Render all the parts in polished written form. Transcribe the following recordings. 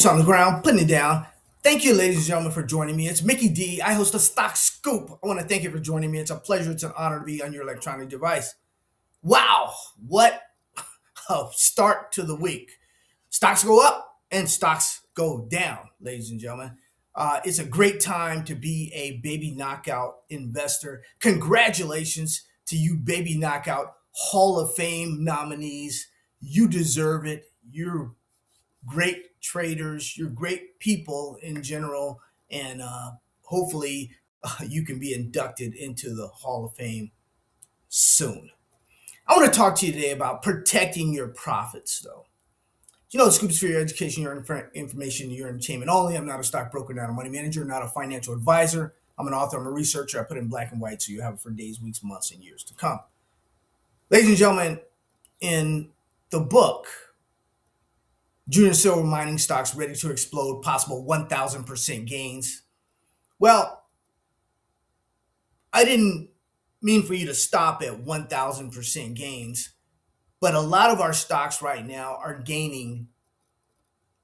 on the ground, putting it down. Thank you, ladies and gentlemen, for joining me. It's Mickey D. I host a Stock Scoop. I want to thank you for joining me. It's a pleasure. It's an honor to be on your electronic device. Wow, what a start to the week. Stocks go up and stocks go down, ladies and gentlemen. It's a great time to be a baby knockout investor. Congratulations to you, baby knockout Hall of Fame nominees. You deserve it. You're great traders, you're great people in general, and hopefully you can be inducted into the Hall of Fame soon. I want to talk to you today about protecting your profits, though. You know, the scoops for your education, your information, your entertainment only. I'm not a stockbroker, not a money manager, not a financial advisor. I'm an author, I'm a researcher. I put it in black and white so you have it for days, weeks, months, and years to come. Ladies and gentlemen, in the book, Junior silver mining stocks ready to explode, possible 1,000% gains. Well, I didn't mean for you to stop at 1,000% gains, but a lot of our stocks right now are gaining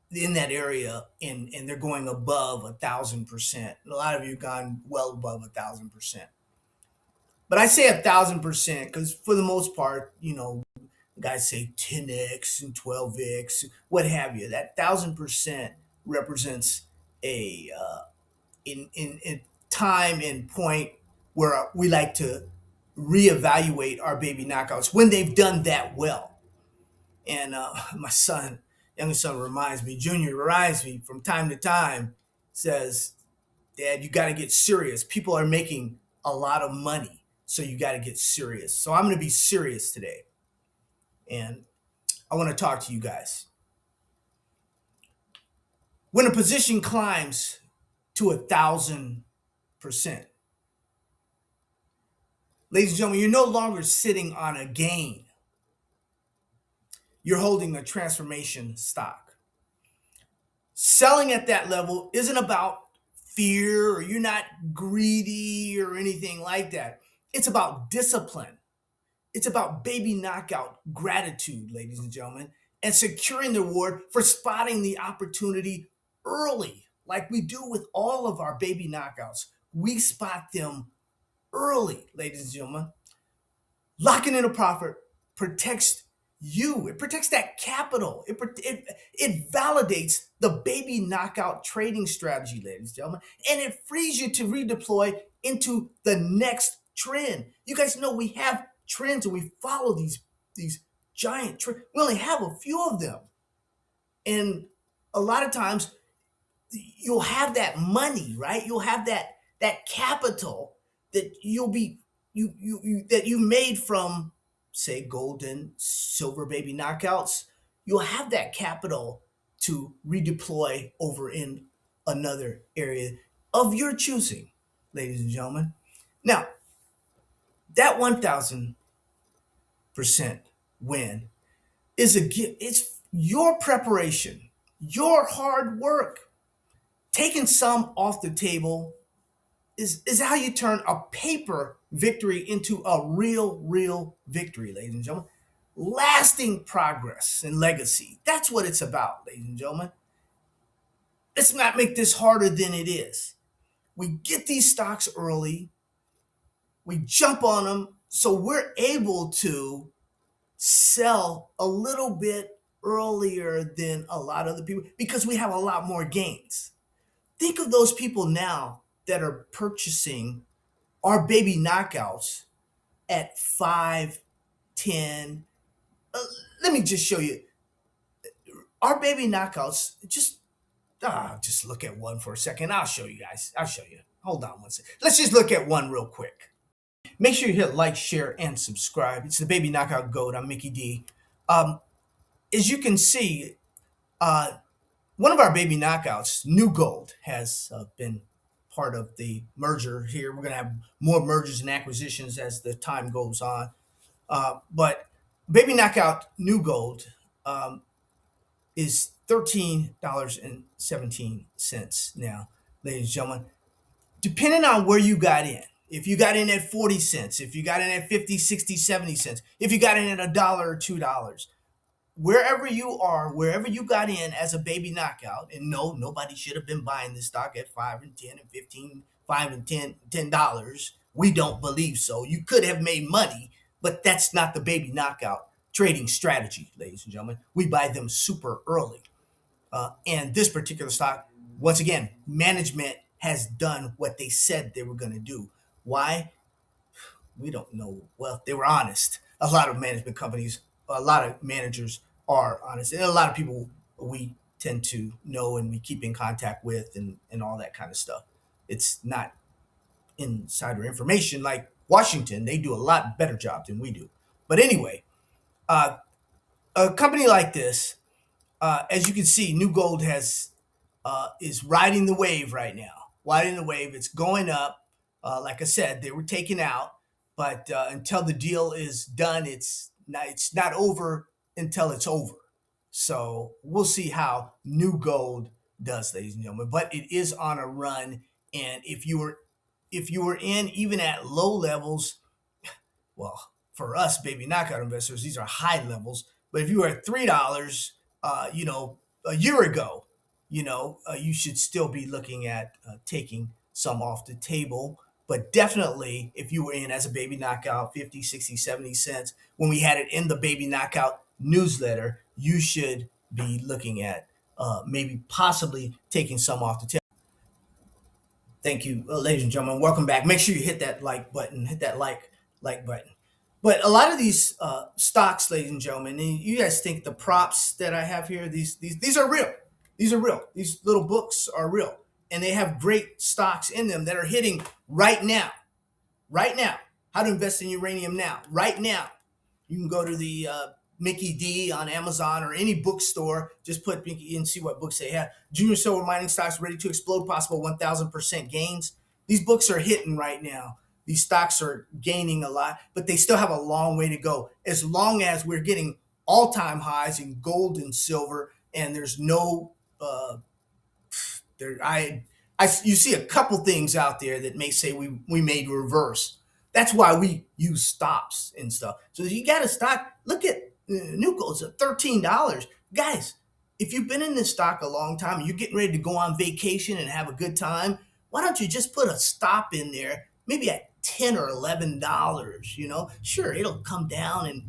in that area, and they're going above 1,000%. A lot of you have gone well above 1,000%. But I say 1,000% because for the most part, guys say 10x and 12x, what have you. That 1,000% represents a in time and point where we like to reevaluate our baby knockouts when they've done that well. And my son, youngest son, Junior reminds me from time to time, says, "Dad, you got to get serious. People are making a lot of money, so you got to get serious." So I'm going to be serious today, and I want to talk to you guys. When a position climbs to 1,000%, ladies and gentlemen, you're no longer sitting on a gain. You're holding a transformation stock. Selling at that level isn't about fear, or you're not greedy or anything like that. It's about discipline. It's about baby knockout gratitude, ladies and gentlemen, and securing the reward for spotting the opportunity early, like we do with all of our baby knockouts. We spot them early, ladies and gentlemen. Locking in a profit protects you. It protects that capital. It validates the baby knockout trading strategy, ladies and gentlemen, and it frees you to redeploy into the next trend. You guys know we have trends and we follow these giant trends. We only have a few of them, and a lot of times you'll have that money, right? You'll have that capital that that you made from, say, gold and silver baby knockouts. You'll have that capital to redeploy over in another area of your choosing, ladies and gentlemen. Now, that 1,000% win is a gift. It's your preparation, your hard work. Taking some off the table is how you turn a paper victory into a real victory, ladies and gentlemen. Lasting progress and legacy. That's what it's about, ladies and gentlemen. Let's not make this harder than it is. We get these stocks early, we jump on them, so we're able to sell a little bit earlier than a lot of other people because we have a lot more gains. Think of those people now that are purchasing our baby knockouts at 5, 10. Let me just show you. Our baby knockouts, just look at one for a second. I'll show you guys. I'll show you. Hold on one second. Let's just look at one real quick. Make sure you hit like, share, and subscribe. It's the Baby Knockout Goat. I'm Mickey D. As you can see, one of our baby knockouts, New Gold, has been part of the merger here. We're going to have more mergers and acquisitions as the time goes on. But baby knockout New Gold is $13.17 now, ladies and gentlemen. Depending on where you got in, if you got in at 40 cents, if you got in at 50, 60, 70 cents, if you got in at $1 or $2, wherever you are, wherever you got in as a baby knockout, and no, nobody should have been buying this stock at 5 and 10 and 15, $5 and $10. We don't believe so. You could have made money, but that's not the baby knockout trading strategy, ladies and gentlemen. We buy them super early. And this particular stock, once again, management has done what they said they were going to do. Why? We don't know. Well, they were honest. A lot of management companies, a lot of managers are honest, and a lot of people we tend to know and we keep in contact with, and all that kind of stuff. It's not insider information like Washington. They do a lot better job than we do. But anyway, uh, a company like this, as you can see, New Gold has is riding the wave right now. Riding the wave, it's going up. Like I said, they were taken out, but until the deal is done, it's not over until it's over. So we'll see how New Gold does, ladies and gentlemen. But it is on a run, and if you were in even at low levels, well, for us baby knockout investors, these are high levels. But if you were at $3, a year ago, you should still be looking at taking some off the table. But definitely, if you were in as a baby knockout, 50, 60, 70 cents, when we had it in the baby knockout newsletter, you should be looking at maybe possibly taking some off the table. Thank you, ladies and gentlemen. Welcome back. Make sure you hit that like button. Hit that like button. But a lot of these stocks, ladies and gentlemen, and you guys think the props that I have here, these are real. These are real. These little books are real, and they have great stocks in them that are hitting right now. Right now, how to invest in uranium now. Right now, you can go to the Mickey D on Amazon or any bookstore. Just put Mickey and see what books they have. Junior silver mining stocks ready to explode, possible 1,000% gains. These books are hitting right now. These stocks are gaining a lot, but they still have a long way to go. As long as we're getting all-time highs in gold and silver, and there's no there, you see a couple things out there that may say we made reverse. That's why we use stops and stuff. So you got to stop. Look at new gold's at $13, guys. If you've been in this stock a long time and you're getting ready to go on vacation and have a good time, why don't you just put a stop in there, maybe at $10 or $11? Sure, it'll come down and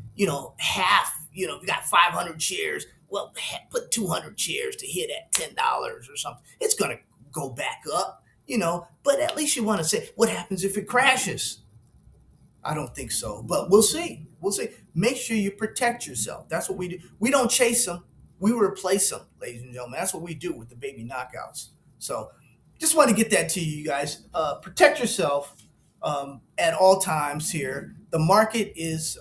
half. You got 500 shares. Well, put 200 shares to hit at $10 or something. It's going to go back up, but at least you want to say, what happens if it crashes? I don't think so, but we'll see. We'll see. Make sure you protect yourself. That's what we do. We don't chase them. We replace them, ladies and gentlemen. That's what we do with the baby knockouts. So just want to get that to you guys. Protect yourself at all times here. The market is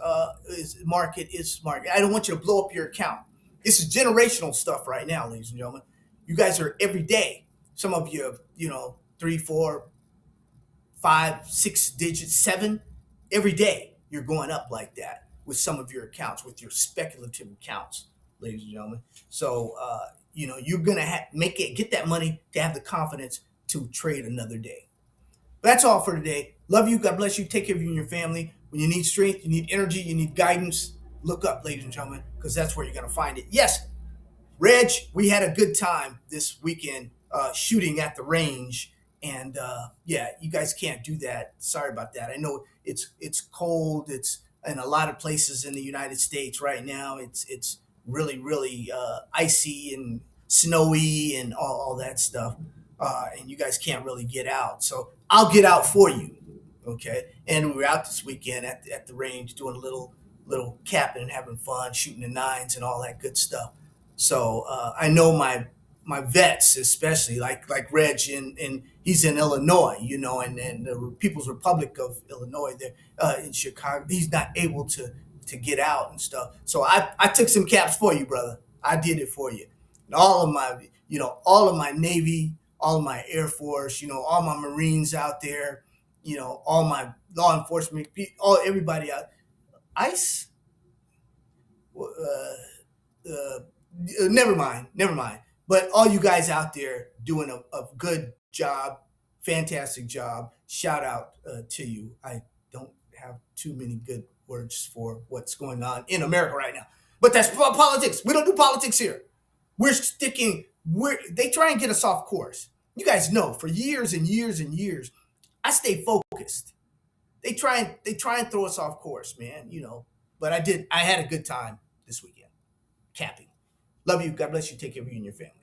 market. I don't want you to blow up your account. This is generational stuff right now, ladies and gentlemen. You guys are every day. Some of you have, three, four, five, six digits, seven. Every day you're going up like that with some of your accounts, with your speculative accounts, ladies and gentlemen. So, you're going to make it, get that money to have the confidence to trade another day. That's all for today. Love you. God bless you. Take care of you and your family. When you need strength, you need energy, you need guidance, look up, ladies and gentlemen, because that's where you're going to find it. Yes, Reg, we had a good time this weekend shooting at the range, and yeah, you guys can't do that. Sorry about that. I know it's cold. It's in a lot of places in the United States right now. It's really really icy and snowy and all that stuff, and you guys can't really get out. So I'll get out for you, okay? And we were out this weekend at the range doing a little capping and having fun, shooting the nines and all that good stuff. So I know my vets, especially like Reg, and he's in Illinois, and the People's Republic of Illinois there in Chicago. He's not able to get out and stuff. So I took some caps for you, brother. I did it for you. And all of my Navy, all of my Air Force, all my Marines out there, all my law enforcement, all everybody out. ICE. Never mind, never mind. But all you guys out there doing a good job, fantastic job. Shout out to you. I don't have too many good words for what's going on in America right now. But that's politics. We don't do politics here. We're sticking. They try and get us off course. You guys know for years and years and years, I stay focused. They try and throw us off course, man. But I did. I had a good time this weekend camping. Love you. God bless you. Take care of you and your family.